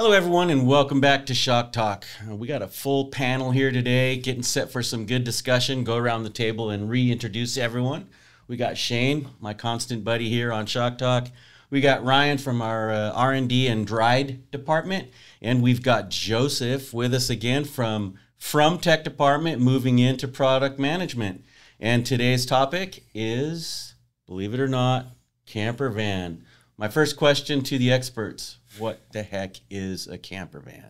Hello, everyone, and welcome back to Shock Talk. We got a full panel here today, getting set for some good discussion. Go around the table and reintroduce everyone. We got Shane, my constant buddy here on Shock Talk. We got Ryan from our R&D and Dried department, and we've got Joseph with us again from Tech Department, moving into product management. And today's topic is, believe it or not, camper van. My first question to the experts: what the heck is a camper van?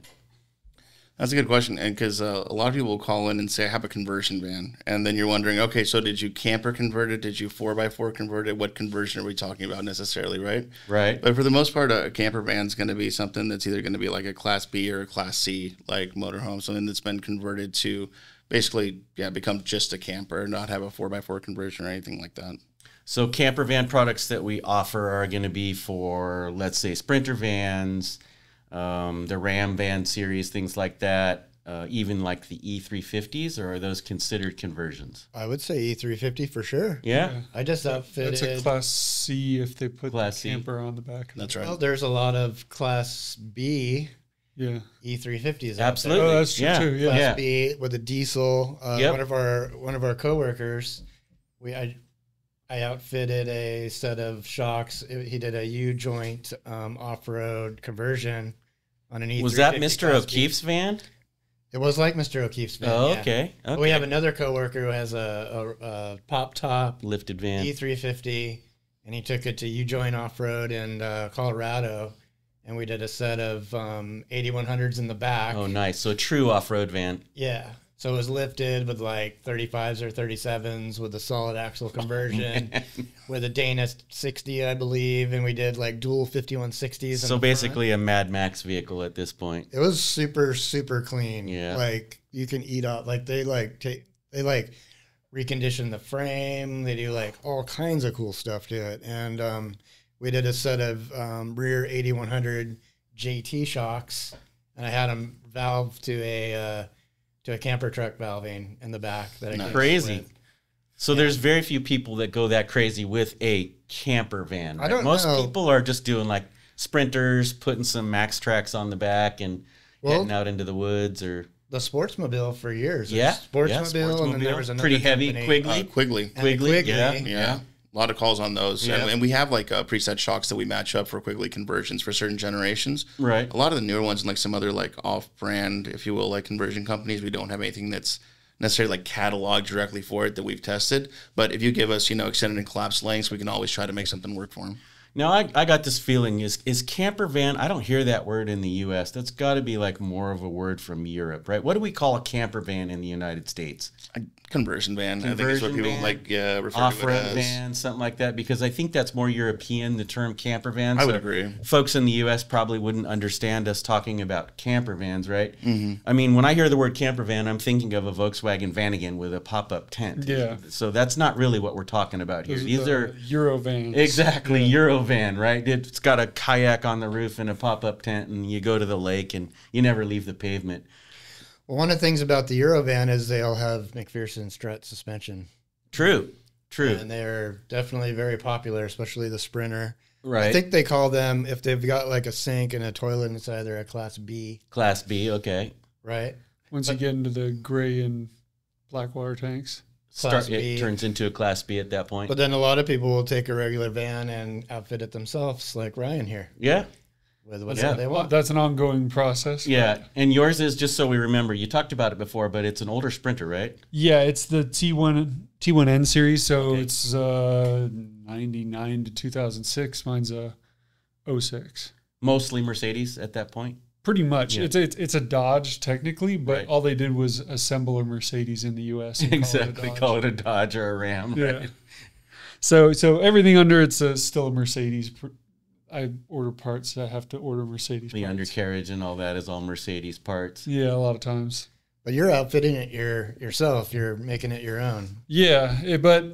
That's a good question, and because a lot of people will call in and say, I have a conversion van, and then you're wondering, okay, so did you camper convert it? Did you 4x4 convert it? What conversion are we talking about necessarily, right? Right. But for the most part, a camper van is going to be something that's either going to be like a Class B or a Class C, like motorhome, something that's been converted to basically, become just a camper, not have a 4x4 conversion or anything like that. So camper van products that we offer are going to be for, let's say, Sprinter vans, the Ram van series, things like that, even like the E350s, or are those considered conversions? I would say E350 for sure. Yeah. I just outfitted. That's a Class C if they put Class the camper on the back. That's right. Well, there's a lot of Class B Yeah. E350s. Absolutely. Oh, that's true too. Yeah. Class B with a diesel. Yep. One of our coworkers, I outfitted a set of shocks. He did a U-joint off-road conversion on an E350. Was that Mr. Class O'Keefe's B. van? It was like Mr. O'Keefe's van. Oh, yeah. okay. We have another coworker who has a pop-top Lifted van. E350, and he took it to U-joint off-road in Colorado, and we did a set of 8100s in the back. Oh, nice. So a true off-road van. Yeah. So it was lifted with like 35s or 37s with a solid axle conversion with a Dana 60, I believe. And we did like dual 5160s. So basically a Mad Max vehicle at this point. It was super, super clean. Yeah. Like you can eat up. Like they recondition the frame. They do like all kinds of cool stuff to it. And we did a set of rear 8100 JT shocks. And I had them valved to a camper truck valving in the back. Crazy. With. So there's very few people that go that crazy with a camper van. Right? I don't Most know. people are just doing like Sprinters, putting some Max Tracks on the back and heading out into the woods or the Sportsmobile for years. Yeah. Sportsmobile, and then there was another pretty heavy, company. Quigley. Quigley. Quigley. Yeah. A lot of calls on those. Yeah. And we have like preset shocks that we match up for Quigley conversions for certain generations. Right. A lot of the newer ones and like some other like off-brand, if you will, like conversion companies, we don't have anything that's necessarily like cataloged directly for it that we've tested. But if you give us, extended and collapsed lengths, we can always try to make something work for them. Now, I got this feeling, is camper van, I don't hear that word in the U.S. That's got to be like more of a word from Europe, right? What do we call a camper van in the United States? A conversion van, I think is what people refer to off-road it as. van, something like that, because I think that's more European, the term camper van. I would agree. Folks in the U.S. probably wouldn't understand us talking about camper vans, right? Mm-hmm. I mean, when I hear the word camper van, I'm thinking of a Volkswagen Vanagon with a pop-up tent. Yeah. So that's not really what we're talking about here. These are Euro vans. exactly Euro van, right? It's got a kayak on the roof and a pop-up tent, and you go to the lake, and you never leave the pavement. Well, one of the things about the Eurovan is they all have McPherson strut suspension. True. And they're definitely very popular, especially the Sprinter. Right. I think they call them, if they've got like a sink and a toilet inside, they're a Class B. Class B, okay. Right? Once you get into the gray and black water tanks. It turns into a Class B at that point. But then a lot of people will take a regular van and outfit it themselves, like Ryan here. Yeah. With whatever they want. That's an ongoing process. Yeah, and yours is, just so we remember, you talked about it before, but it's an older Sprinter, right? Yeah, it's the T1N series, so it's 99 to 2006. Mine's a 06. Mostly Mercedes at that point? Pretty much. Yeah. It's a Dodge technically, but Right. all they did was assemble a Mercedes in the U.S. and Exactly, call it a Dodge or a Ram. Yeah. Right? So everything under it's still a Mercedes. I order parts. I have to order Mercedes The parts. undercarriage and all that is all Mercedes parts. Yeah, a lot of times. But you're outfitting it yourself. You're making it your own. Yeah, but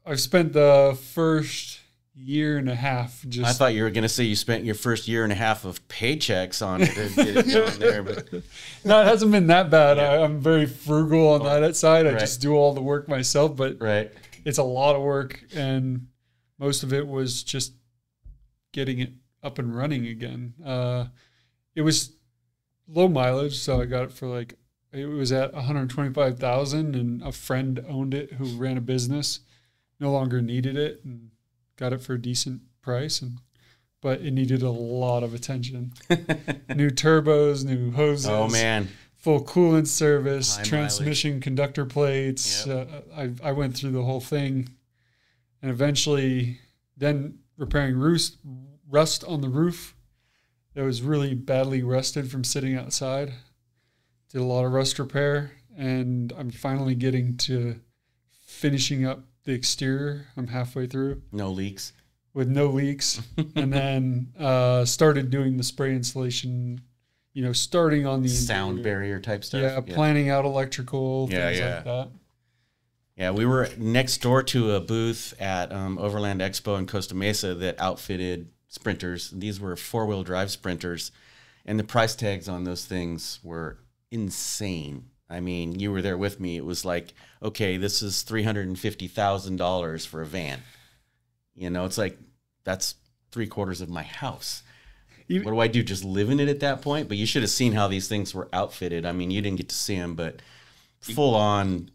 I've spent the first year and a half just... I thought you were going to say you spent your first year and a half of paychecks on it to get it going there. But No, it hasn't been that bad. Yeah. I'm very frugal on that side. I Right. just do all the work myself, but right. it's a lot of work, and most of it was just getting it up and running again. it was low mileage, so I got it for like, it was at 125,000, and a friend owned it who ran a business, no longer needed it, and got it for a decent price. But it needed a lot of attention. New turbos, new hoses. Oh man. Full coolant service, High transmission, conductor plates. Yep. I went through the whole thing, and eventually then repairing rust on the roof that was really badly rusted from sitting outside. Did a lot of rust repair, and I'm finally getting to finishing up the exterior. I'm halfway through. No leaks. With no leaks. And then started doing the spray installation, starting on the Sound interior. barrier type stuff. Yeah, planning out electrical, things like that. Yeah, we were next door to a booth at Overland Expo in Costa Mesa that outfitted Sprinters. These were 4-wheel drive Sprinters, and the price tags on those things were insane. I mean, you were there with me. It was like, okay, this is $350,000 for a van. It's like, that's 3/4 of my house. What do I do? Just live in it at that point? But you should have seen how these things were outfitted. I mean, you didn't get to see them, but full on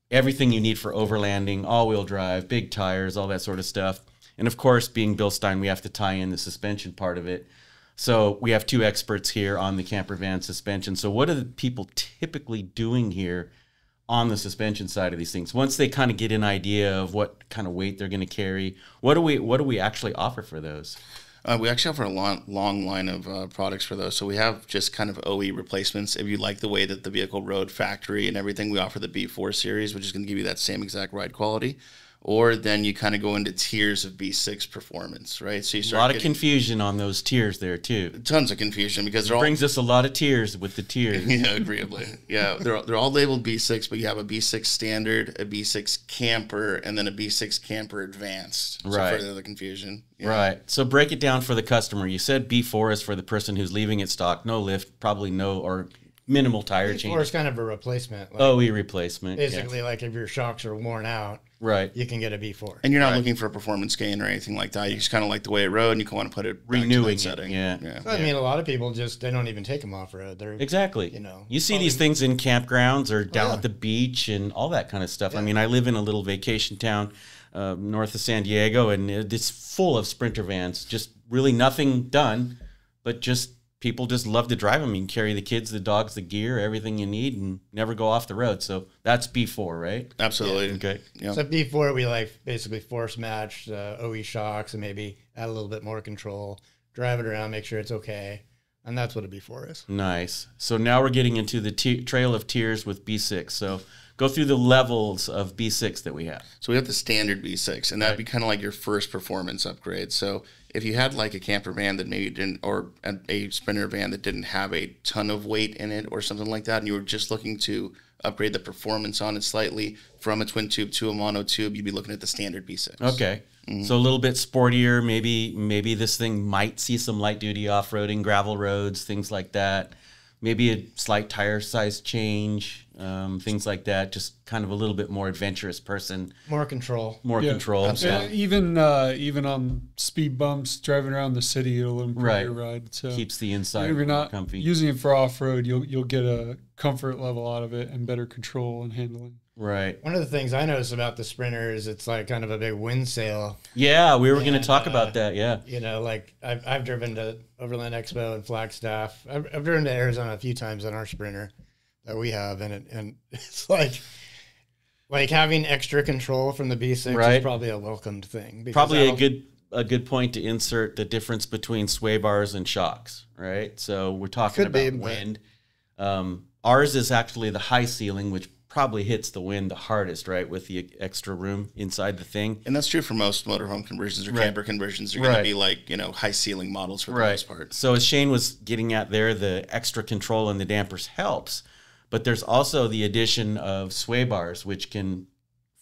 everything you need for overlanding, all-wheel drive, big tires, all that sort of stuff. And of course, being BILSTEIN, we have to tie in the suspension part of it. So we have 2 experts here on the camper van suspension. So what are the people typically doing here on the suspension side of these things? Once they kind of get an idea of what kind of weight they're going to carry, what do we actually offer for those? We actually offer a long line of products for those. So we have just kind of OE replacements. If you like the way that the vehicle rode factory and everything, we offer the B4 series, which is going to give you that same exact ride quality. Or then you kind of go into tiers of B6 performance, right? So you start a lot of confusion on those tiers there too. Tons of confusion because it brings us a lot of tears with the tiers. Yeah, agreeably. Yeah, they're all labeled B6, but you have a B6 standard, a B6 camper, and then a B6 camper advanced. Right. So further the confusion. Yeah. Right. So break it down for the customer. You said B4 is for the person who's leaving it stock, no lift, probably no or minimal tire change. Or it's kind of a replacement. Like, OE replacement. Basically, like if your shocks are worn out, right, you can get a B4. And you're not looking for a performance gain or anything like that. You just kind of like the way it rode, and you want to put it renewing back to that setting. Yeah. So, I mean, a lot of people they don't even take them off road. They're exactly. You see these things in campgrounds or down at the beach and all that kind of stuff. Yeah. I mean, I live in a little vacation town north of San Diego, and it's full of Sprinter vans. Just really nothing done, but just people just love to drive them. You can carry the kids, the dogs, the gear, everything you need, and never go off the road. So that's B4, right? Absolutely. Yeah. Okay. Yep. So B4, we basically force match OE shocks and maybe add a little bit more control, drive it around, make sure it's okay. And that's what a B4 is. Nice. So now we're getting into the trail of tiers with B6. So go through the levels of B6 that we have. So we have the standard B6, and that'd be kind of like your first performance upgrade. So if you had like a camper van that maybe didn't, or a Sprinter van that didn't have a ton of weight in it or something like that, and you were just looking to upgrade the performance on it slightly from a twin tube to a mono tube, you'd be looking at the standard B6. Okay. Mm-hmm. So a little bit sportier. Maybe this thing might see some light duty off-roading, gravel roads, things like that. Maybe a slight tire size change, things like that. Just kind of a little bit more adventurous person. More control. More control. Yeah, even on speed bumps, driving around the city, it'll improve your ride. So keeps the inside if you're not comfy. Using it for off-road, you'll get a comfort level out of it and better control and handling. Right. One of the things I notice about the Sprinter is it's like kind of a big wind sail. Yeah, we were going to talk about that. Yeah. Like I've driven to Overland Expo and Flagstaff. I've driven to Arizona a few times on our Sprinter that we have, and it's like having extra control from the B6 is probably a welcomed thing. Probably a good point to insert the difference between sway bars and shocks. Right. So we're talking about wind. Ours is actually the high ceiling, which probably hits the wind the hardest, right, with the extra room inside the thing. And that's true for most motorhome conversions or camper conversions. They're going to be like, high ceiling models for the most part. So as Shane was getting at there, the extra control in the dampers helps, but there's also the addition of sway bars, which can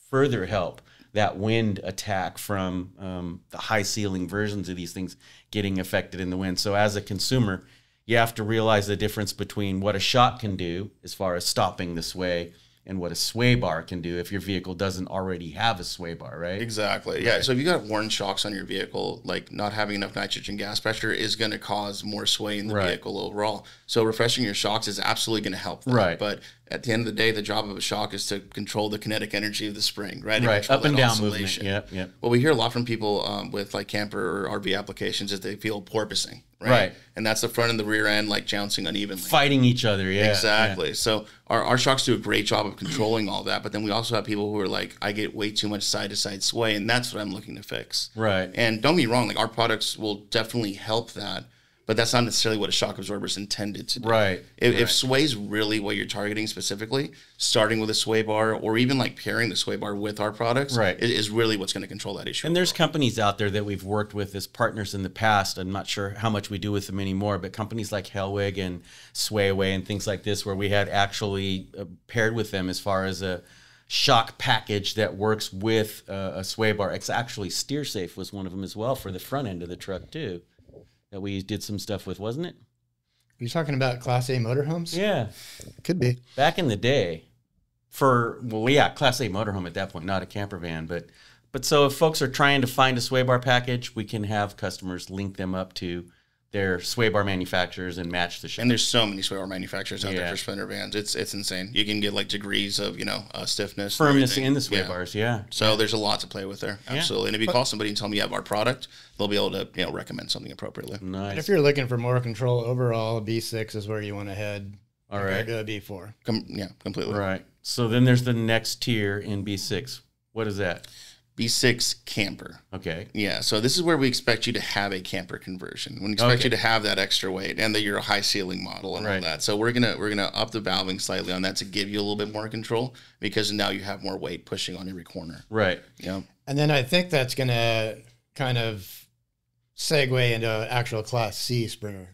further help that wind attack from the high ceiling versions of these things getting affected in the wind. So as a consumer, you have to realize the difference between what a shock can do as far as stopping the sway and what a sway bar can do if your vehicle doesn't already have a sway bar, right? Exactly. Yeah. So if you got worn shocks on your vehicle, like not having enough nitrogen gas pressure is going to cause more sway in the vehicle overall. So refreshing your shocks is absolutely going to help that. Right. But at the end of the day, the job of a shock is to control the kinetic energy of the spring, right? Right. Up and down movement. Yep. Yep. What we hear a lot from people with like camper or RV applications is they feel porpoising, right? And that's the front and the rear end like jouncing unevenly. Fighting each other, yeah. Exactly. Yeah. So our shocks do a great job of controlling all that, but then we also have people who are like, I get way too much side-to-side sway, and that's what I'm looking to fix. Right. And don't get me wrong, like our products will definitely help that, but that's not necessarily what a shock absorber is intended to do. Right. If sway is really what you're targeting specifically, starting with a sway bar or even like pairing the sway bar with our products is really what's going to control that issue. And there's companies out there that we've worked with as partners in the past. I'm not sure how much we do with them anymore, but companies like Hellwig and Swayaway and things like this where we had actually paired with them as far as a shock package that works with a sway bar. It's actually SteerSafe was one of them as well for the front end of the truck too. That we did some stuff with, wasn't it? Are you talking about Class A motorhomes? Yeah. Could be. Back in the day, Class A motorhome at that point, not a camper van. But so if folks are trying to find a sway bar package, we can have customers link them up to their sway bar manufacturers and match the shock. And there's so many sway bar manufacturers out there for sprinter vans. It's insane. You can get like degrees of, stiffness. Firmness in the sway bars, So there's a lot to play with there. Absolutely. And if you call somebody and tell them you have our product, they'll be able to, recommend something appropriately. Nice. And if you're looking for more control overall, a B6 is where you want to head. All right. To a B4. Completely. Right. So then there's the next tier in B6. What is that? B6 camper. Okay. Yeah, so this is where we expect you to have a camper conversion. We expect you to have that extra weight and that you're a high ceiling model and all that. So we're gonna up the valving slightly on that to give you a little bit more control because now you have more weight pushing on every corner. Right. Yeah. And then I think that's gonna kind of segue into actual Class C sprinter.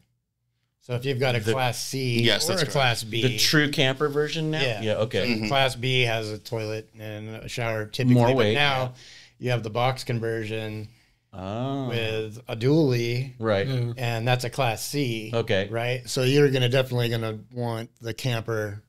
So if you've got a Class C or a Class B. The true camper version now? Yeah. Okay. Mm-hmm. Class B has a toilet and a shower typically. More weight. But now you have the box conversion with a dually. Right. And that's a Class C. Okay. Right? So you're definitely going to want the camper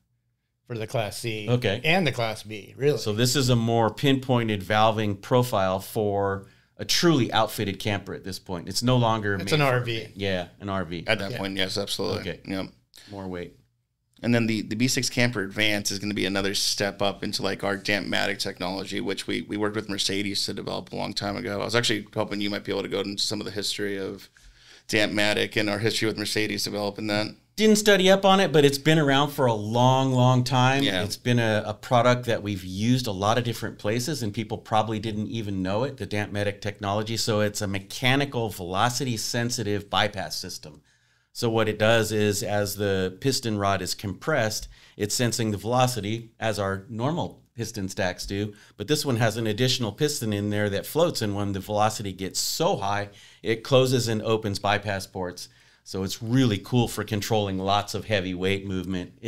for the Class C. Okay. And the Class B, really. So this is a more pinpointed valving profile for a truly outfitted camper at this point. It's no longer an RV. Yeah, an RV. At that point, yes, absolutely. Okay. Yep. More weight. And then the B6 Camper Advance is going to be another step up into like our Dampmatic technology, which we worked with Mercedes to develop a long time ago. I was actually hoping you might be able to go into some of the history of Dampmatic and our history with Mercedes developing that. Didn't study up on it, but it's been around for a long, long time. Yeah. It's been a product that we've used a lot of different places, and people probably didn't even know it, the Dampmatic technology. So it's a mechanical velocity-sensitive bypass system. So what it does is as the piston rod is compressed, it's sensing the velocity as our normal piston stacks do. But this one has an additional piston in there that floats, and when the velocity gets so high, it closes and opens bypass ports. So it's really cool for controlling lots of heavy weight movement,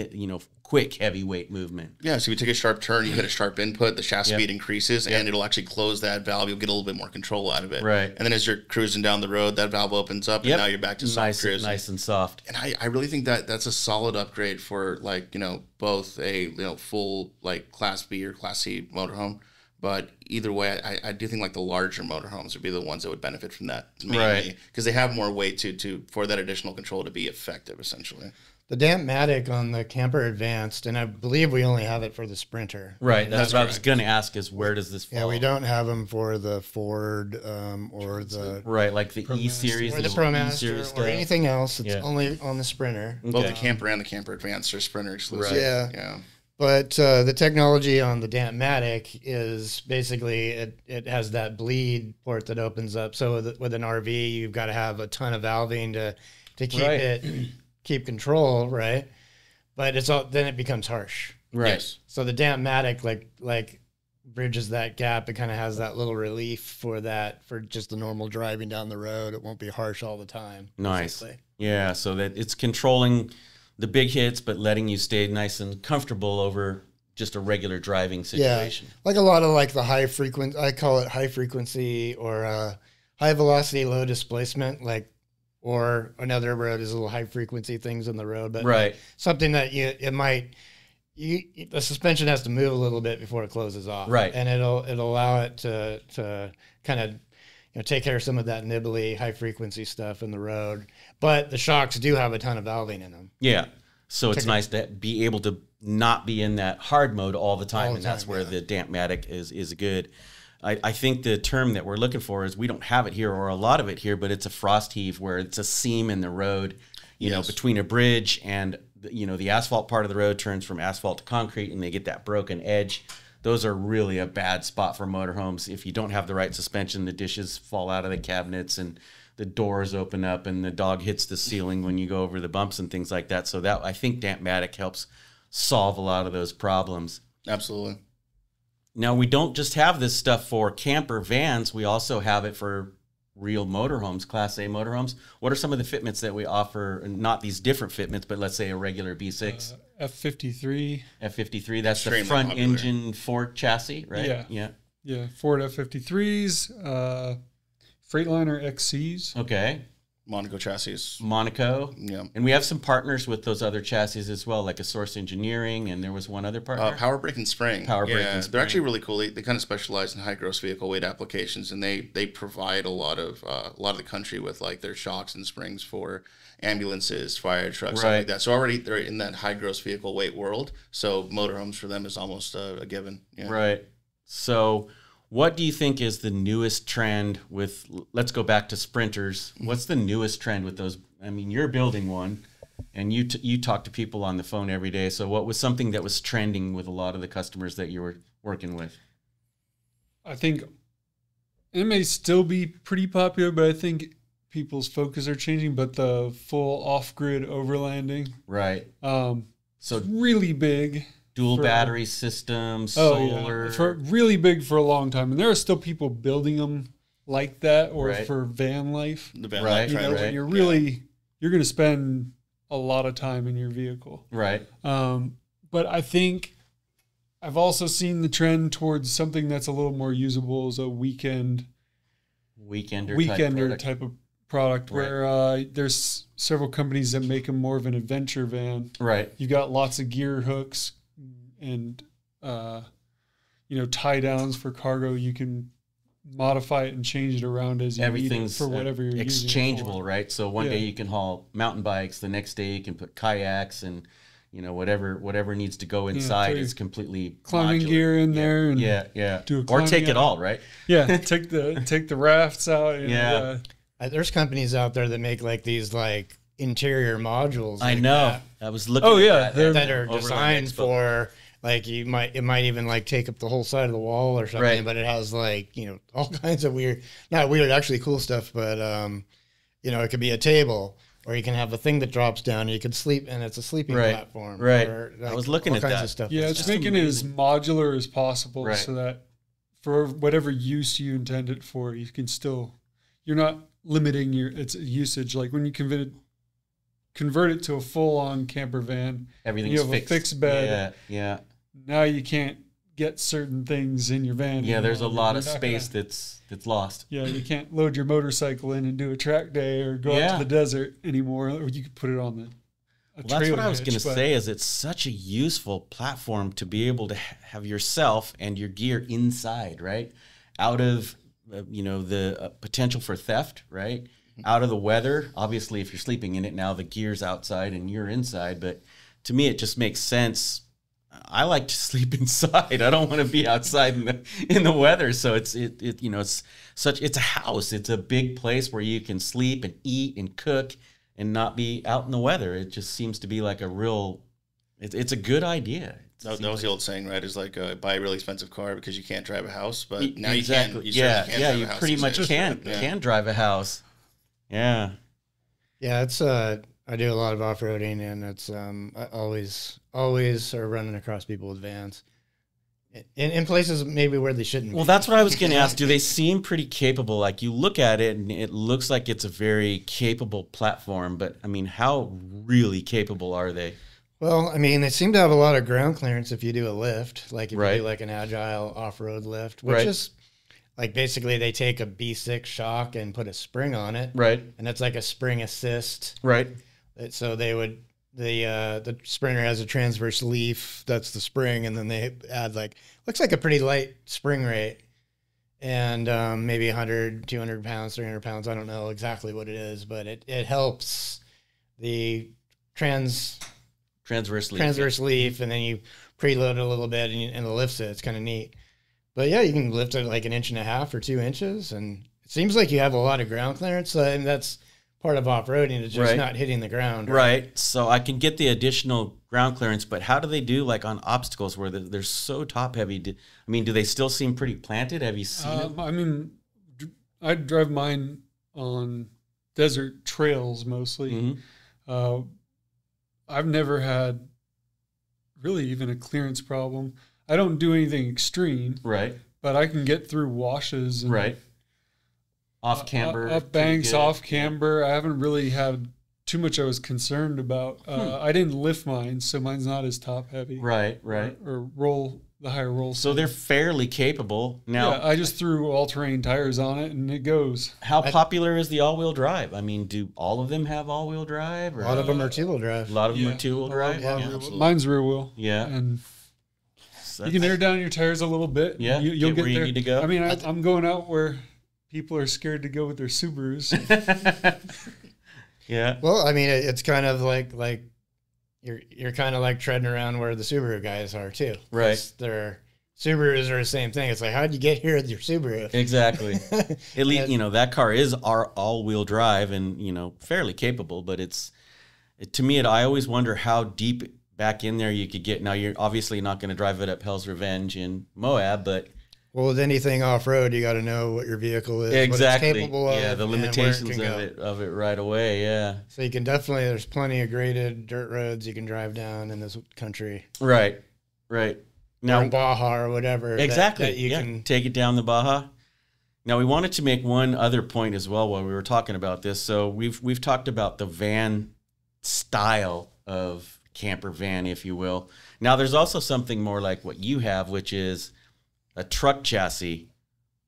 quick heavy weight movement. Yeah, so if you take a sharp turn, you hit a sharp input, the shaft speed increases, and it'll actually close that valve. You'll get a little bit more control out of it. Right. And then as you're cruising down the road, that valve opens up, and now you're back to soft cruising. Nice and soft. And I really think that that's a solid upgrade for both a full like Class B or Class C motorhome. But either way, I do think like the larger motorhomes would be the ones that would benefit from that mainly because they have more weight for that additional control to be effective essentially. The Dampmatic on the Camper Advanced, and I believe we only have it for the Sprinter. Right. That's what I was going to ask is where does this fall? Yeah, we don't have them for the Ford or the... Right, like the E-Series. Or the ProMaster or anything else. It's only on the Sprinter. Okay. Both the Camper and the Camper Advanced are Sprinter exclusive. Right. Yeah. But the technology on the Dampmatic is basically it has that bleed port that opens up. So with an RV, you've got to have a ton of valving to keep keep control, right? But then it becomes harsh. Right. Yes. So the Dampmatic like bridges that gap. It kind of has that little relief for just the normal driving down the road. It won't be harsh all the time. Nice. Basically. Yeah, so that it's controlling the big hits, but letting you stay nice and comfortable over just a regular driving situation. Yeah, like a lot of like the high frequency, I call it high frequency or high velocity, low displacement, or another road is little high frequency things in the road, but something that it might the suspension has to move a little bit before it closes off, Right. And it'll allow it to kind of take care of some of that nibbly high frequency stuff in the road. But the shocks do have a ton of valving in them. Yeah. So it's nice to be able to not be in that hard mode all the time, and that's where the Dampmatic is good. I think the term that we're looking for is, we don't have it here, or a lot of it here, but it's a frost heave, where it's a seam in the road, you know, between a bridge and, you know, the asphalt part of the road turns from asphalt to concrete, and they get that broken edge. Those are really a bad spot for motorhomes. If you don't have the right suspension, the dishes fall out of the cabinets and the doors open up and the dog hits the ceiling when you go over the bumps and things like that. So that, I think Dampmatic helps solve a lot of those problems. Absolutely. Now, we don't just have this stuff for camper vans. We also have it for real motorhomes, Class A motorhomes. What are some of the fitments that we offer? Not these different fitments, but let's say a regular B6. F53. F53, that's Extremely the front popular. engine Ford chassis, right? Yeah. Yeah. Yeah, Ford F53s, Freightliner XCs. Okay. Monaco chassis. Monaco. Yeah. And we have some partners with those other chassis as well, like a Source Engineering, and there was one other partner. Power Brake and Spring. Power Brake and Spring. They're actually really cool. They kind of specialize in high gross vehicle weight applications, and they provide a lot of the country with like their shocks and springs for ambulances, fire trucks, stuff like that. So already they're in that high gross vehicle weight world. So motorhomes for them is almost a given. Yeah. Right. So what do you think is the newest trend with, let's go back to sprinters. What's the newest trend with those? I mean, you're building one, and you talk to people on the phone every day. So what was something that was trending with a lot of the customers that you were working with? I think it may still be pretty popular, but I think people's focus are changing. But the full off-grid overlanding, Right. so So really big. dual battery systems, solar. Yeah. For really big for a long time, and there are still people building them like that, or Right. for van life. The van Right, life You know, trend. right. when you're really you're going to spend a lot of time in your vehicle. Right. But I think I've also seen the trend towards something that's a little more usable as a weekender type of product, Right. where there's several companies that make them more of an adventure van. Right. You got lots of gear hooks and tie downs for cargo. You can modify it and change it around as you need it Everything's for whatever you're using it exchangeable, for. right? So one Yeah. day you can haul mountain bikes, the next day you can put kayaks, and whatever needs to go inside throw is completely climbing modular. gear in there, and Yeah. do a Or climb, take it yeah. all, right? yeah, take the rafts out. And, Yeah. There's companies out there that make like these like interior modules. I like know. that, I was looking Oh, at yeah, that. they're- that are Overland designed Expo. for like it might even like take up the whole side of the wall or something, Right. but it has like all kinds of not weird, actually cool stuff, but it could be a table, or you can have a thing that drops down and you can sleep, and it's a sleeping Right. platform. Right. Or, I was looking all at kinds that. of stuff. Yeah, like it's that. making it as modular as possible, Right. so that for whatever use you intend it for, you can still, you're not limiting its usage. Like when you convert it to a full-on camper van, Everything's you have fixed. a fixed bed. Yeah. Now you can't get certain things in your van. Yeah, there's a anymore. lot You're of not space gonna- that's lost. Yeah, you can't load your motorcycle in and do a track day or go out Yeah. to the desert anymore. Or you could put it on a Well, that's what I was hitch, going to but- say. Is it's such a useful platform to be able to have yourself and your gear inside, right? Out of the potential for theft, right? Out of the weather. Obviously, if you're sleeping in it now, the gear's outside and you're inside. But to me, it just makes sense. I like to sleep inside. I don't want to be outside in the weather. So it's a house. It's a big place where you can sleep and eat and cook and not be out in the weather. It just seems to be like it's a good idea. That was the old saying, right? Is like buy a really expensive car because you can't drive a house, but now Exactly. you can. You certainly can drive you a house pretty these much days. can drive a house. Yeah. Yeah, it's I do a lot of off roading, and it's I always are running across people with vans, in places maybe where they shouldn't. Well, that's what I was going to ask. Do they seem pretty capable? Like you look at it and it looks like it's a very capable platform, but I mean, how really capable are they? Well, I mean, they seem to have a lot of ground clearance if you do a lift, like if Right. you do like an agile off-road lift, which Right. is like basically they take a B6 shock and put a spring on it, Right. and it's like a spring assist. Right. So they would the Sprinter has a transverse leaf. That's the spring. And then they add looks like a pretty light spring rate. And maybe 100, 200 pounds, 300 pounds. I don't know exactly what it is, but it helps the transverse leaf, and then you preload it a little bit, and it lifts it. It's kind of neat. But yeah, you can lift it like 1.5 or 2 inches, and it seems like you have a lot of ground clearance, and that's part of off-roading, is just not hitting the ground. Right. So I can get the additional ground clearance, but how do they do like on obstacles where they're so top heavy? Do they still seem pretty planted? Have you seen them? I mean, I drive mine on desert trails mostly. Mm-hmm. I've never had really even a clearance problem. I don't do anything extreme. Right. But I can get through washes. And right. Off camber. Up banks, off camber. I haven't really had too much I was concerned about. I didn't lift mine, so mine's not as top heavy. Right. Or roll, the higher roll. So they're fairly capable. Now, yeah, I just threw all-terrain tires on it, and it goes. How popular is the all-wheel drive? I mean, do all of them have all-wheel drive? Or? A lot of them are two-wheel drive. A lot of them are two-wheel drive? Yeah. Mine's rear-wheel. Yeah. And you can air down your tires a little bit. Yeah, you'll get where you there. need to go. I mean, I'm going out where people are scared to go with their Subarus. Yeah. Well, I mean, it's kind of like you're kind of like treading around where the Subaru guys are too. Right. Their Subarus are the same thing. It's like, how'd you get here with your Subaru? Exactly. At least, that car is our all-wheel drive and, fairly capable, but to me, I always wonder how deep back in there you could get. Now, you're obviously not going to drive it up Hell's Revenge in Moab, but... Well, with anything off-road, you got to know what your vehicle is, exactly. what it's capable of. Yeah, the limitations of it right away, yeah. So you can there's plenty of graded dirt roads you can drive down in this country. Right. Now, or in Baja or whatever. Exactly. That you can take it down the Baja. Now, we wanted to make one other point as well while we were talking about this. So we've talked about the van style of camper van, if you will. Now, there's also something more like what you have, which is a truck chassis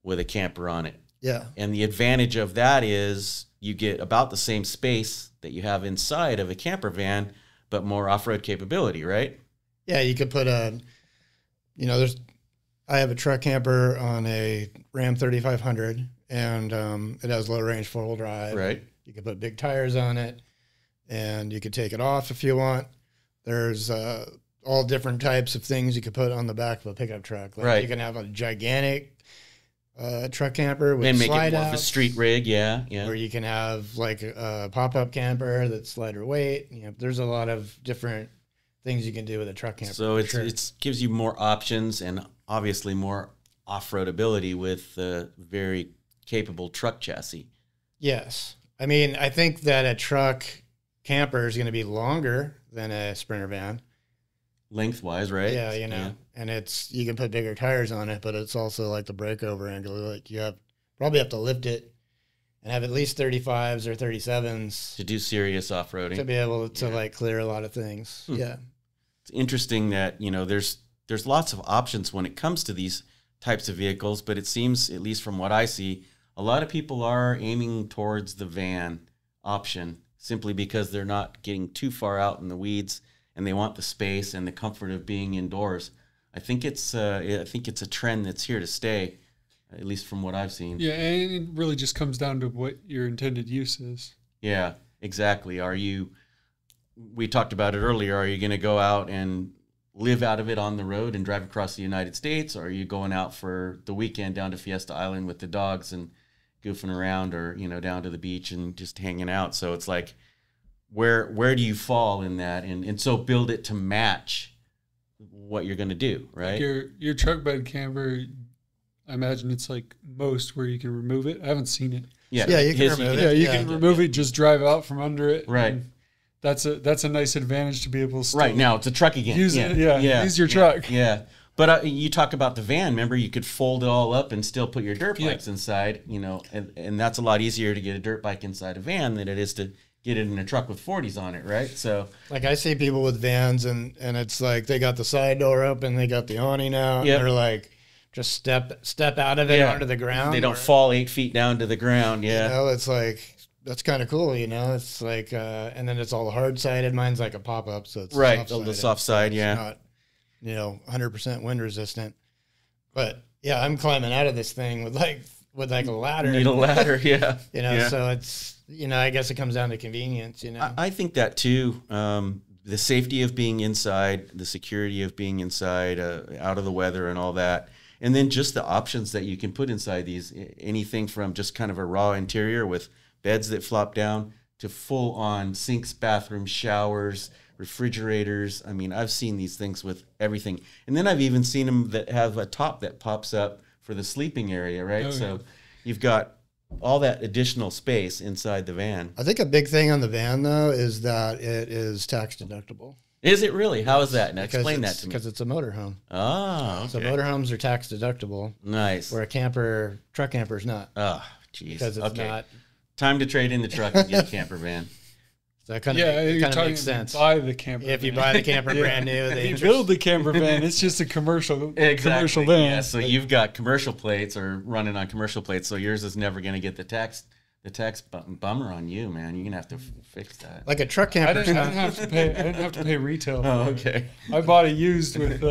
with a camper on it. Yeah. And the advantage of that is you get about the same space that you have inside of a camper van, but more off-road capability, right? Yeah, you could put I have a truck camper on a Ram 3500, and it has low-range four-wheel drive. Right. You could put big tires on it, and you could take it off if you want. There's all different types of things you could put on the back of a pickup truck. Right. You can have a gigantic truck camper with and make slide it more of a outs, street rig, yeah. or you can have like a pop-up camper that's lighter weight. There's a lot of different things you can do with a truck camper. So it gives you more options and obviously more off-road ability with a very capable truck chassis. Yes. I mean, I think that a truck camper is going to be longer than a Sprinter van. Lengthwise, right? Yeah, and you can put bigger tires on it, but it's also like the breakover angle. Like you probably have to lift it and have at least 35s or 37s to do serious off-roading, to be able to like clear a lot of things. Yeah. It's interesting that, there's lots of options when it comes to these types of vehicles, but it seems, at least from what I see, a lot of people are aiming towards the van option simply because they're not getting too far out in the weeds and they want the space and the comfort of being indoors. I think it's a trend that's here to stay, at least from what I've seen. Yeah, and it really just comes down to what your intended use is. Yeah, exactly. We talked about it earlier, are you going to go out and live out of it on the road and drive across the United States, or are you going out for the weekend down to Fiesta Island with the dogs and goofing around, or, down to the beach and just hanging out? So it's like, where do you fall in that? And so build it to match what you're going to do, right? Your truck bed camper, I imagine it's like most where you can remove it. I haven't seen it. Yeah, you can remove it. Yeah, you can remove it, just drive out from under it. Right. That's a nice advantage to be able to right now it's a truck again. Use it. Use your truck. Yeah. But you talk about the van. Remember, you could fold it all up and still put your dirt bikes inside, and that's a lot easier to get a dirt bike inside a van than it is to get it in a truck with 40s on it, right? So, like, I see people with vans, and it's like they got the side door open, they got the awning out, and they're like, just step out of it onto the ground. They don't fall 8 feet down to the ground. Yeah. It's like, that's kind of cool, you know. It's like, and then it's all hard sided. Mine's like a pop up, so it's Right, soft-sided. the soft side, It's yeah. not, 100% wind resistant. But yeah, I'm climbing out of this thing with like a ladder. Need a ladder, yeah. Yeah. So it's, I guess it comes down to convenience, I think that too. The safety of being inside, the security of being inside, out of the weather and all that. And then just the options that you can put inside these, anything from just kind of a raw interior with beds that flop down to full on sinks, bathrooms, showers, refrigerators. I mean, I've seen these things with everything. And then I've even seen them that have a top that pops up for the sleeping area, right? Oh, So yeah. you've got all that additional space inside the van. I think a big thing on the van, though, is that it is tax deductible. Is it really? How is that? Now explain that to me. Because it's a motorhome. Oh, okay. So motorhomes are tax deductible, Nice. where a truck camper is not. Oh, jeez. Because it's Okay. not. Time to trade in the truck and get a camper van. So that kind Yeah, of you're talking makes sense. buy the camper. If you van. buy the camper Yeah. brand new, If the you interest, build the camper van, it's just a commercial commercial van. Yeah, so you've got commercial plates or running on commercial plates, so yours is never going to get the tax bummer on you, man. You're going to have to fix that. like a truck I camper. didn't have to pay. I didn't have to pay retail. Oh, okay. I bought it used with.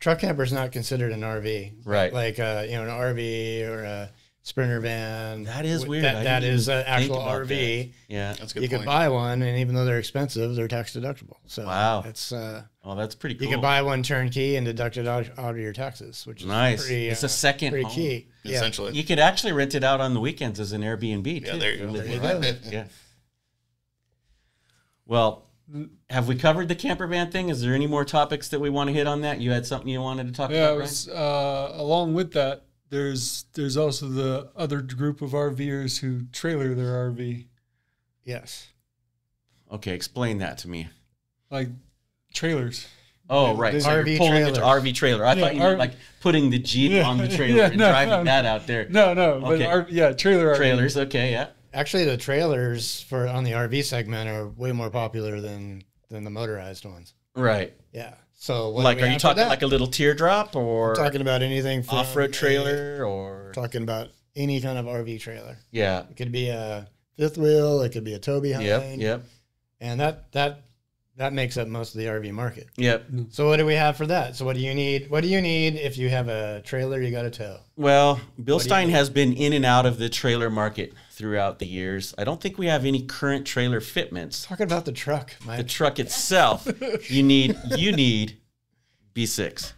Truck camper is not considered an RV, Right. Like an RV or a Sprinter van. That is weird. I That didn't is an even actual think about RV. Yeah. That's a good You point. could buy one, and even though they're expensive, they're tax deductible. So Wow. it's Oh, that's pretty cool. you can buy one turnkey and deduct it out of your taxes, which is Nice. pretty, It's a second pretty home. key. Yeah. Essentially. You could actually rent it out on the weekends as an Airbnb, too. Yeah, there you go. Live There with you it. go. Yeah. Well, have we covered the camper van thing? Is there any more topics that we want to hit on that? You had something you wanted to talk Yeah, about, it was along with that. There's also the other group of RVers who trailer their RV, Yes. Ryan? Okay, explain that to me. like trailers. Oh, right. They- So you're RV pulling the trailers. RV trailer. I Yeah, thought you meant RV like putting the Jeep Yeah, on the trailer yeah, and no, driving no. that out there. No, Okay. but trailer RV. Trailers, okay, yeah. Actually, the trailers on the RV segment are way more popular than the motorized ones. Right. Yeah. So what do Like, we are you have for talking that? like a little teardrop or talking about anything from off-road a- trailer or? Talking about any kind of RV trailer. Yeah. It could be a fifth wheel. It could be a tow behind. Yep. And that makes up most of the RV market. Yep. So what do we have for that? So what do you need? What do you need if you have a trailer you got to tow? Well, BILSTEIN need? has been in and out of the trailer market throughout the years. I don't think we have any current trailer fitments. Talking about the truck, The Mike. truck itself, you need B6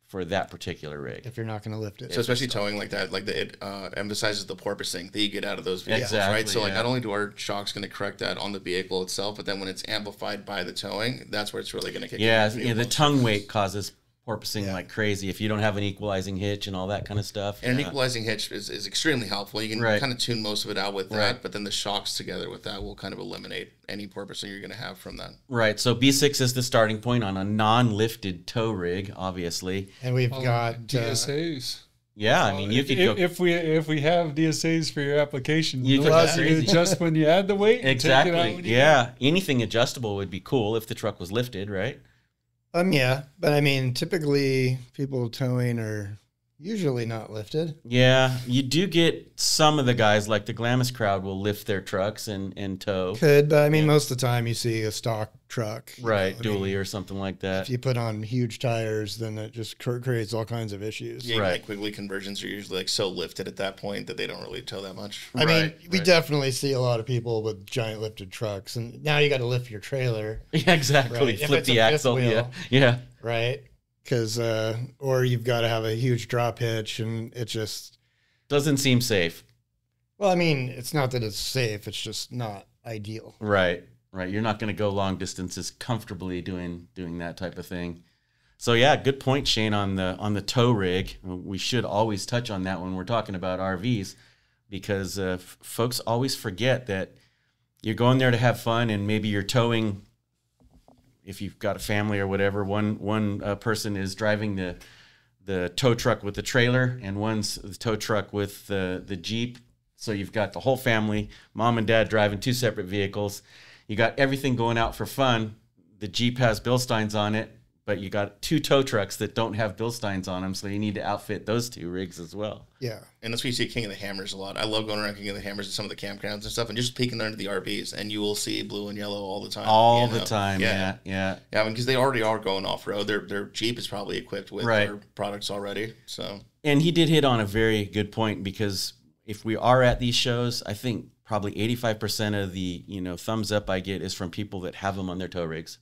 for that particular rig. If you're not going to lift it. So especially towing like that, it emphasizes the porpoising that you get out of those vehicles, Exactly, right? So like yeah. not only do our shocks going to correct that on the vehicle itself, but then when it's amplified by the towing, that's where it's really going to kick Yeah, in. yeah, the tongue weight causes porpoising Yeah. like crazy if you don't have an equalizing hitch and all that kind of stuff. And an Yeah. equalizing hitch is extremely helpful. You can Right. kind of tune most of it out with Right. that, but then the shocks together with that will kind of eliminate any porpoising you're going to have from that. Right, so B6 is the starting point on a non-lifted tow rig, obviously. And we've got DSAs. Yeah, I mean, you could go... if we have DSAs for your application, You it could go allows you to crazy. adjust when you add the weight. and take it out Exactly, when you yeah. Anything adjustable would be cool if the truck was lifted, right? yeah, but I mean, typically people towing are usually not lifted. Yeah, you do get some of the guys, like the Glamis crowd, will lift their trucks and tow. Could, but I mean, most of the time you see a stock truck. you Right, know, I mean, dually or something like that. if you put on huge tires, then it just creates all kinds of issues. Yeah, Right. like Quigley conversions are usually like so lifted at that point that they don't really tow that much. I mean, Right, we right. definitely see a lot of people with giant lifted trucks, and now you got to lift your trailer, Yeah, exactly. Right, if Flip it's the a fifth axle. Yeah, wheel. yeah. right? Because, or you've got to have a huge drop hitch, and it just, Doesn't seem safe. well, I mean, it's not that it's safe; it's just not ideal. Right, right. You're not going to go long distances comfortably doing that type of thing. So yeah, good point, Shane, on the tow rig. We should always touch on that when we're talking about RVs, because folks always forget that you're going there to have fun, and maybe you're towing. If you've got a family or whatever, one person is driving the tow truck with the trailer, and one's the tow truck with the Jeep. So you've got the whole family, mom and dad driving two separate vehicles. You got everything going out for fun. The Jeep has BILSTEINs on it, but you got 2 tow trucks that don't have Bilsteins on them, so you need to outfit those 2 rigs as well. Yeah. And that's where you see King of the Hammers a lot. I love going around King of the Hammers and some of the campgrounds and stuff, and just peeking under the RVs, and you will see blue and yellow all the time. All the time, yeah. Yeah, I mean, because they already are going off-road. Their Jeep is probably equipped with their products already. So. And he did hit on a very good point, because if we are at these shows, I think probably 85% of the thumbs up I get is from people that have them on their tow rigs.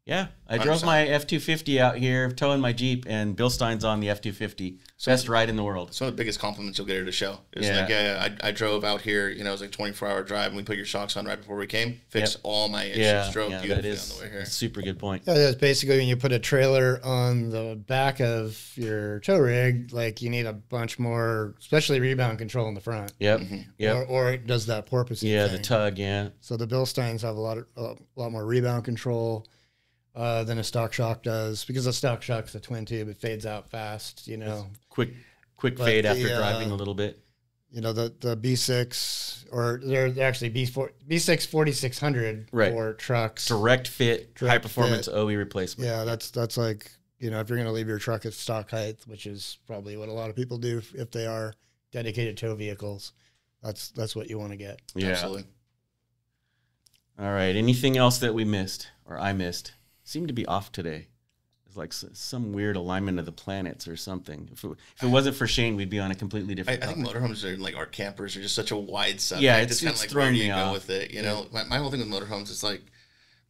Yeah, I 100%. drove my F-250 out here, towing my Jeep, and Bilstein's on the F-250. Best ride in the world. It's one of the biggest compliments you'll get at a show. It's like, I drove out here, it was like a 24-hour drive, and we put your shocks on right before we came, fixed all my issues, drove beautifully on the way here. A super good point. Yeah, that's basically when you put a trailer on the back of your tow rig, like you need a bunch more, especially rebound control in the front. Yep. Or it does that porpoising thing. The tug, So the Bilsteins have a lot more rebound control than a stock shock does, because a stock shock's a twin tube. It fades out fast, Quick fade after driving a little bit. The B6, or they're actually B6 4600 for trucks. Direct fit, high performance OE replacement. Yeah, that's like, if you're going to leave your truck at stock height, which is probably what a lot of people do if they are dedicated tow vehicles, that's what you want to get. Yeah. Absolutely. All right. Anything else that we missed, or I missed? Seemed to be off today. It's like some weird alignment of the planets or something. If it wasn't for Shane, we'd be on a completely different topic. I think motorhomes are like, our campers are just such a wide subject. Yeah, it's kind of like, where do you go with it? My whole thing with motorhomes is like,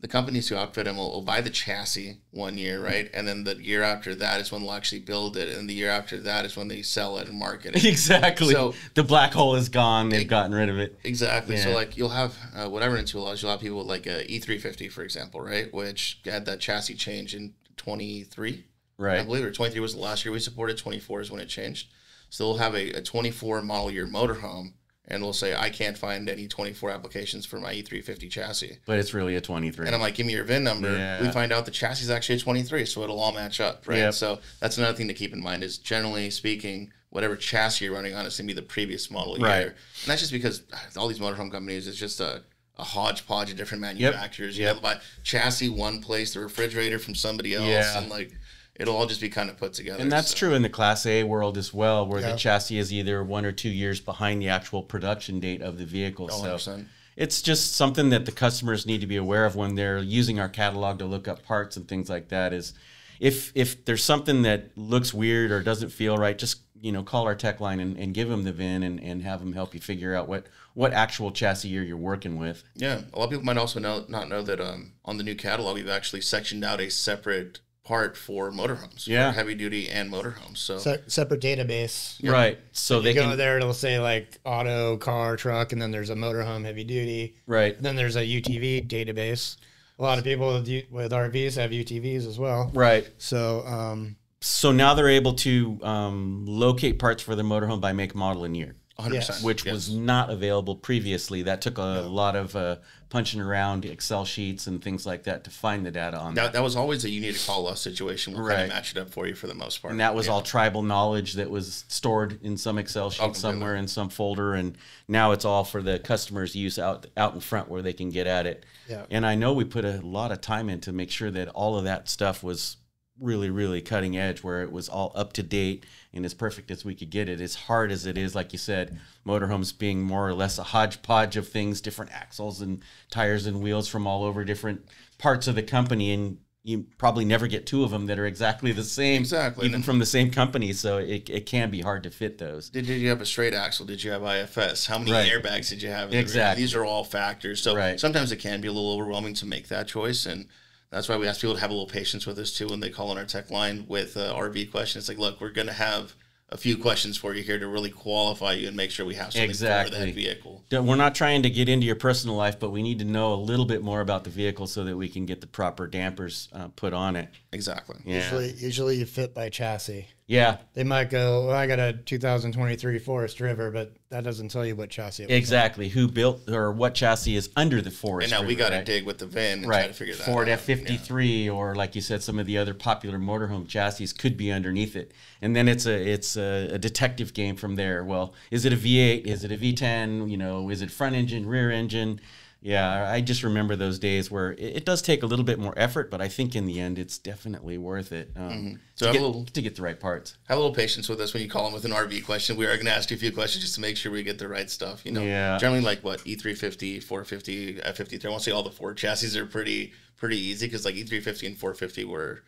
the companies who outfit them will buy the chassis one year, right? And then the year after that is when they'll actually build it. And the year after that is when they sell it and market it. Exactly. So the black hole is gone. They've gotten rid of it. Exactly. Yeah. So like you'll have, whatever into allows, you'll have people with like a E350, for example, right? Which had that chassis change in 23. Right. I believe, or 23 was the last year we supported. 24 is when it changed. So they'll have a 24 model year motorhome, and we'll say, I can't find any 24 applications for my E350 chassis. But it's really a 23. And I'm like, give me your VIN number. Yeah. We find out the chassis is actually a 23, so it'll all match up, right? Yep. So that's another thing to keep in mind is, generally speaking, whatever chassis you're running on is going to be the previous model year. Right. And that's just because all these motorhome companies, it's just a hodgepodge of different manufacturers. You have to buy chassis one place, the refrigerator from somebody else, and like it'll all just be kind of put together. And that's true in the Class A world as well, where the chassis is either 1 or 2 years behind the actual production date of the vehicle. 100%. So it's just something that the customers need to be aware of when they're using our catalog to look up parts and things like that. Is if there's something that looks weird or doesn't feel right, just call our tech line and give them the VIN and have them help you figure out what actual chassis year you're working with. Yeah, a lot of people might also not know that on the new catalog we've actually sectioned out a separate part for motorhomes, for heavy duty and motorhomes. So separate database, right? So they go there, it'll say like auto, car, truck, and then there's a motorhome, heavy duty, right? And then there's a UTV database. A lot of people with RVs have UTVs as well, right? So so now they're able to locate parts for their motorhome by make, model, and year. 100%. Which was not available previously. That took a lot of punching around Excel sheets and things like that to find the data on that. That was always a you need to call us situation. We'll kind of match it up for you for the most part. And that was all tribal knowledge that was stored in some Excel sheet somewhere in some folder. And now it's all for the customer's use out in front where they can get at it. Yeah. And I know we put a lot of time in to make sure that all of that stuff was really, really cutting edge, where it was all up to date and as perfect as we could get it. As hard as it is, like you said, motorhomes being more or less a hodgepodge of things, different axles and tires and wheels from all over different parts of the company, and you probably never get 2 of them that are exactly the same, even from the same company. So it can be hard to fit those. Did you have a straight axle? Did you have IFS? How many airbags did you have? Exactly. These are all factors. So sometimes it can be a little overwhelming to make that choice, and that's why we ask people to have a little patience with us too when they call on our tech line with RV questions. It's like, look, we're going to have a few questions for you here to really qualify you and make sure we have something for that vehicle. We're not trying to get into your personal life, but we need to know a little bit more about the vehicle so that we can get the proper dampers put on it. Exactly. Yeah. Usually you fit by chassis. Yeah. They might go, well, I got a 2023 Forest River, but that doesn't tell you what chassis it was. Exactly. Who built or what chassis is under the Forest And now River, we got to dig with the VIN and try to figure that Ford out. F-53 or, like you said, some of the other popular motorhome chassis could be underneath it. And then it's a detective game from there. Well, is it a V8? Is it a V10? Is it front engine, rear engine? Yeah, I just remember those days where it does take a little bit more effort, but I think in the end it's definitely worth it So to get the right parts. Have a little patience with us when you call in with an RV question. We are going to ask you a few questions just to make sure we get the right stuff. Yeah. Generally like what, E350, 450, F53. I want to say all the Ford chassis are pretty easy because like E350 and 450 were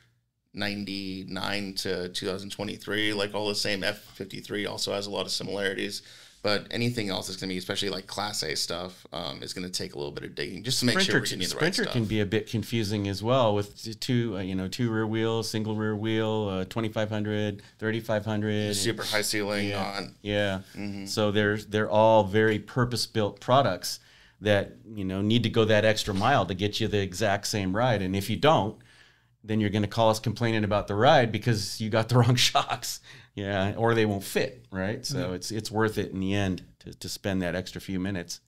99 to 2023, like all the same. F53 also has a lot of similarities. But anything else is going to be, especially like Class A stuff, is going to take a little bit of digging just to make sure we're getting the right Sprinter stuff. can be a bit confusing as well with two rear wheels, single rear wheel, 2500, 3500, Super high ceiling on. Yeah. So they're all very purpose-built products that need to go that extra mile to get you the exact same ride. And if you don't, then you're going to call us complaining about the ride because you got the wrong shocks. Yeah, or they won't fit, right? So it's worth it in the end to spend that extra few minutes.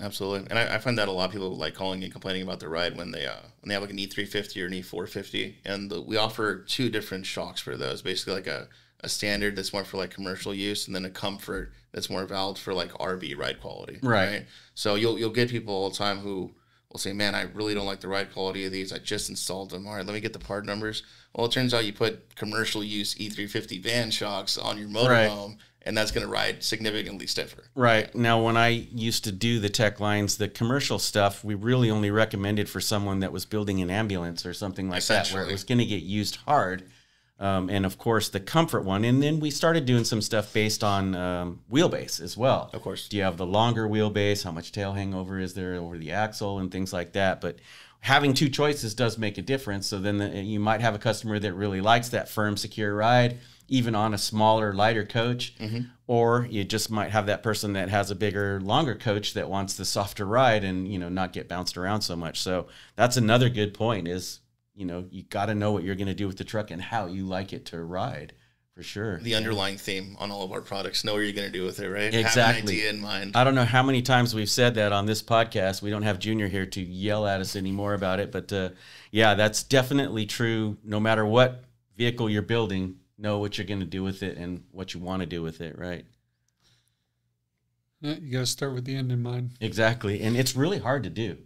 Absolutely, and I find that a lot of people like calling and complaining about the ride when they have like an E350 or an E450, and we offer 2 different shocks for those. Basically, like a standard that's more for like commercial use, and then a comfort that's more valid for like RV ride quality. Right. So you'll get people all the time who will say, man, I really don't like the ride quality of these. I just installed them. All right, let me get the part numbers. Well, it turns out you put commercial use E350 van shocks on your motorhome, and that's going to ride significantly stiffer. Right. Now, when I used to do the tech lines, the commercial stuff, we really only recommended for someone that was building an ambulance or something like that, where it was going to get used hard. And, of course, the comfort one. And then we started doing some stuff based on wheelbase as well. Of course. Do you have the longer wheelbase? How much tail hangover is there over the axle and things like that? But having 2 choices does make a difference. So then you might have a customer that really likes that firm, secure ride, even on a smaller, lighter coach. Or you just might have that person that has a bigger, longer coach that wants the softer ride and, not get bounced around so much. So that's another good point is, you got to know what you're going to do with the truck and how you like it to ride, for sure. The underlying theme on all of our products, know what you're going to do with it, right? Exactly. Have an idea in mind. I don't know how many times we've said that on this podcast. We don't have Junior here to yell at us anymore about it. But, yeah, that's definitely true. No matter what vehicle you're building, know what you're going to do with it and what you want to do with it, right? Yeah, you got to start with the end in mind. Exactly. And it's really hard to do.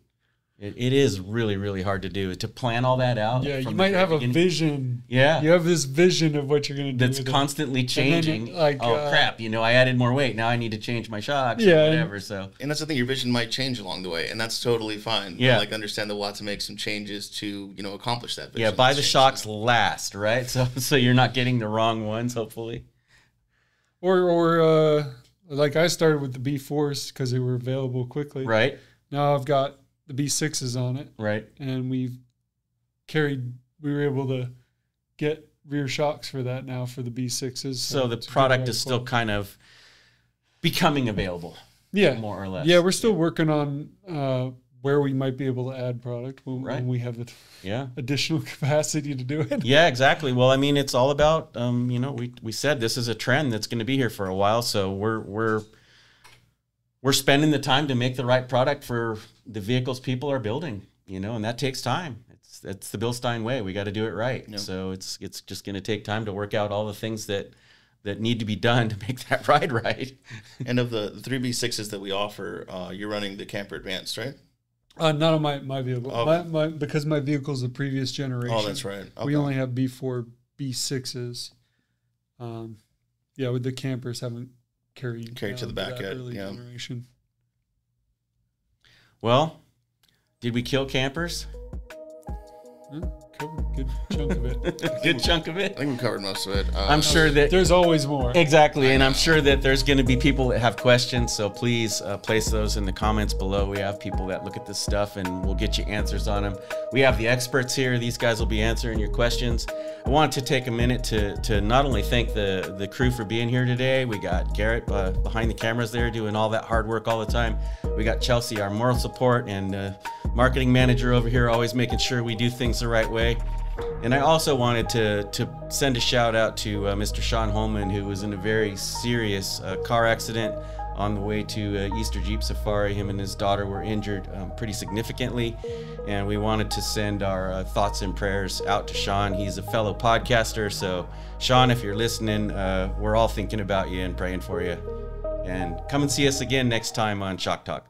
It is really, really hard to do, to plan all that out. Yeah, you might have a vision. Yeah. You have this vision of what you're going to do. That's constantly changing. Then, crap, I added more weight. Now I need to change my shocks or whatever. So, and that's the thing, your vision might change along the way, and that's totally fine. Yeah. But, understand that we'll have to make some changes to, accomplish that vision. Yeah, buy the shocks last, right? So you're not getting the wrong ones, hopefully. Or like I started with the B4s because they were available quickly. Right. Now I've got the B6s on it. Right. And we were able to get rear shocks for that now for the B6s. So the product is still kind of becoming available. Yeah. More or less. Yeah, we're still working on where we might be able to add product when we have the additional capacity to do it. Yeah, exactly. Well, it's all about, we said this is a trend that's going to be here for a while. So we're spending the time to make the right product for the vehicles people are building, and that takes time. It's the BILSTEIN way. We got to do it right. Yep. So it's just going to take time to work out all the things that need to be done to make that ride right. And of the 3B6s that we offer, you're running the Camper Advanced, right? Not on my vehicle. Oh. Because my vehicle's the previous generation. Oh, that's right. Okay. We only have B4, B6s. With the campers haven't carried to the back yet. Early generation. Well, did we kill campers? Covered a good chunk of it. Good chunk of it? I think we covered most of it. I'm sure that there's always more. Exactly, and I'm sure that there's going to be people that have questions, so please place those in the comments below. We have people that look at this stuff, and we'll get you answers on them. We have the experts here. These guys will be answering your questions. I wanted to take a minute to not only thank the crew for being here today. We got Garrett behind the cameras there doing all that hard work all the time. We got Chelsea, our moral support, and marketing manager over here, always making sure we do things the right way. And I also wanted to send a shout out to Mr. Sean Holman, who was in a very serious car accident on the way to Easter Jeep Safari. Him and his daughter were injured pretty significantly, and we wanted to send our thoughts and prayers out to Sean. He's a fellow podcaster, so Sean, if you're listening, we're all thinking about you and praying for you. And come and see us again next time on Shock Talk.